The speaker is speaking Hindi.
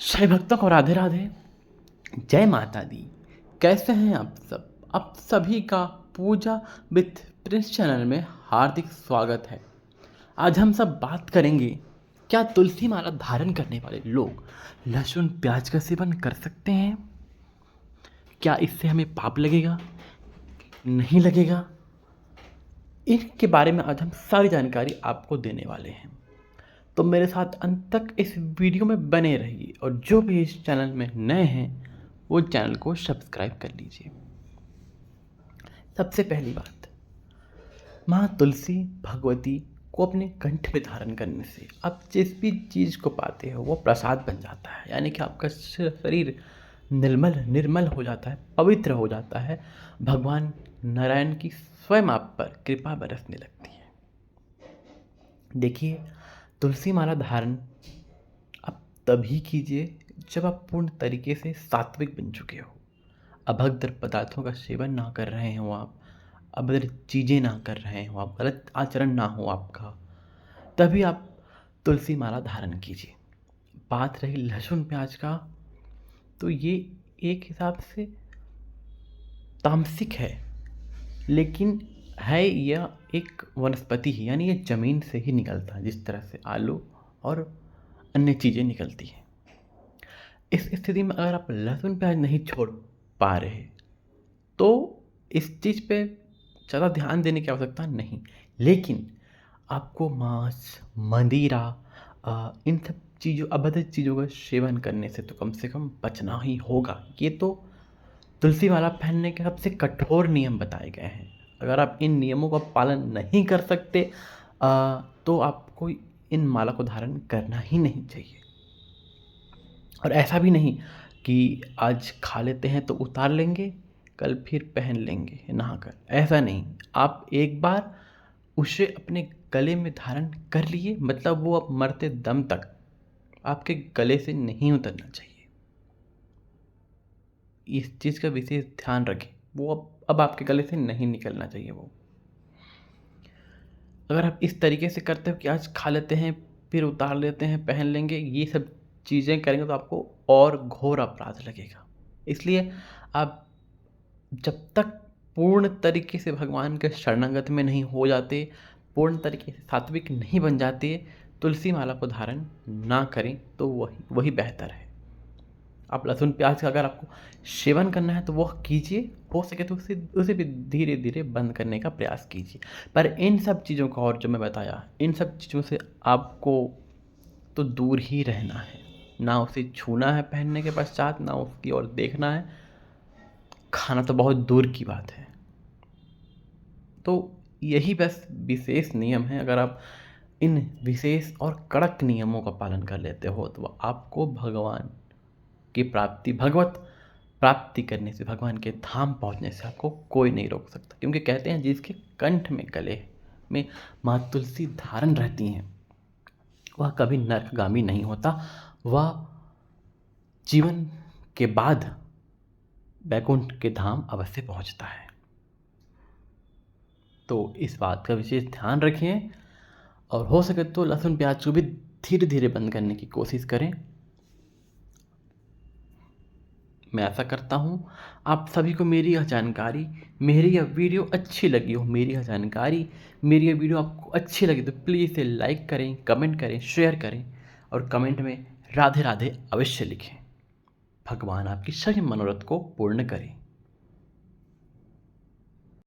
सभी भक्तों को राधे राधे। जय माता दी। कैसे हैं आप सब? आप सभी का पूजा विथ प्रिंस चैनल में हार्दिक स्वागत है। आज हम सब बात करेंगे, क्या तुलसी माला धारण करने वाले लोग लहसुन प्याज का सेवन कर सकते हैं? क्या इससे हमें पाप लगेगा, नहीं लगेगा? इनके बारे में आज हम सारी जानकारी आपको देने वाले हैं, तो मेरे साथ अंत तक इस वीडियो में बने रहिए। और जो भी इस चैनल में नए हैं वो चैनल को सब्सक्राइब कर लीजिए। सबसे पहली बात, माँ तुलसी भगवती को अपने कंठ में धारण करने से आप जिस भी चीज़ को पाते हो वो प्रसाद बन जाता है, यानी कि आपका शरीर निर्मल हो जाता है, पवित्र हो जाता है। भगवान नारायण की स्वयं आप पर कृपा बरसने लगती है। देखिए, तुलसी माला धारण आप तभी कीजिए जब आप पूर्ण तरीके से सात्विक बन चुके हो, अभद्र पदार्थों का सेवन ना कर रहे हो, आप अभद्र चीज़ें ना कर रहे हो, आप गलत आचरण ना हो आपका, तभी आप तुलसी माला धारण कीजिए। बात रही लहसुन प्याज का, तो ये एक हिसाब से तामसिक है, लेकिन है यह एक वनस्पति ही, यानी ये ज़मीन से ही निकलता है, जिस तरह से आलू और अन्य चीज़ें निकलती हैं। इस स्थिति में अगर आप लहसुन प्याज नहीं छोड़ पा रहे तो इस चीज़ पे ज़्यादा ध्यान देने की आवश्यकता नहीं, लेकिन आपको मांस, मदिरा, इन सब चीज़ों, अभद्र चीज़ों का सेवन करने से तो कम से कम बचना ही होगा। ये तो तुलसी माला पहनने के सबसे कठोर नियम बताए गए हैं। अगर आप इन नियमों का पालन नहीं कर सकते तो आपको इन माला को धारण करना ही नहीं चाहिए। और ऐसा भी नहीं कि आज खा लेते हैं तो उतार लेंगे, कल फिर पहन लेंगे नहाकर, ऐसा नहीं। आप एक बार उसे अपने गले में धारण कर लिए, मतलब वो अब मरते दम तक आपके गले से नहीं उतरना चाहिए। इस चीज़ का विशेष ध्यान रखें, वो अब आपके गले से नहीं निकलना चाहिए वो। अगर आप इस तरीके से करते हो कि आज खा लेते हैं फिर उतार लेते हैं पहन लेंगे, ये सब चीज़ें करेंगे तो आपको और घोर अपराध लगेगा। इसलिए आप जब तक पूर्ण तरीके से भगवान के शरणागत में नहीं हो जाते, पूर्ण तरीके से सात्विक नहीं बन जाते, तुलसी माला को धारण ना करें तो वही बेहतर है। आप लहसुन प्याज का अगर आपको सेवन करना है तो वह कीजिए, हो सके तो उसे भी धीरे धीरे बंद करने का प्रयास कीजिए। पर इन सब चीज़ों का, और जो मैं बताया, इन सब चीज़ों से आपको तो दूर ही रहना है। ना उसे छूना है पहनने के पश्चात, ना उसकी ओर देखना है, खाना तो बहुत दूर की बात है। तो यही बस विशेष नियम है। अगर आप इन विशेष और कड़क नियमों का पालन कर लेते हो तो आपको भगवान की प्राप्ति, भगवत प्राप्ति करने से, भगवान के धाम पहुंचने से आपको कोई नहीं रोक सकता। क्योंकि कहते हैं जिसके कंठ में, गले में माँ तुलसी धारण रहती हैं वह कभी नरकगामी नहीं होता, वह जीवन के बाद वैकुंठ के धाम अवश्य पहुंचता है। तो इस बात का विशेष ध्यान रखें, और हो सके तो लहसुन प्याज को भी धीरे धीरे बंद करने की कोशिश करें। मैं ऐसा करता हूँ। आप सभी को मेरी यह जानकारी, मेरी यह वीडियो अच्छी लगी हो, मेरी यह जानकारी, मेरी यह वीडियो आपको अच्छी लगी तो प्लीज़ इसे लाइक करें, कमेंट करें, शेयर करें, और कमेंट में राधे राधे अवश्य लिखें। भगवान आपकी सभी मनोरथ को पूर्ण करें।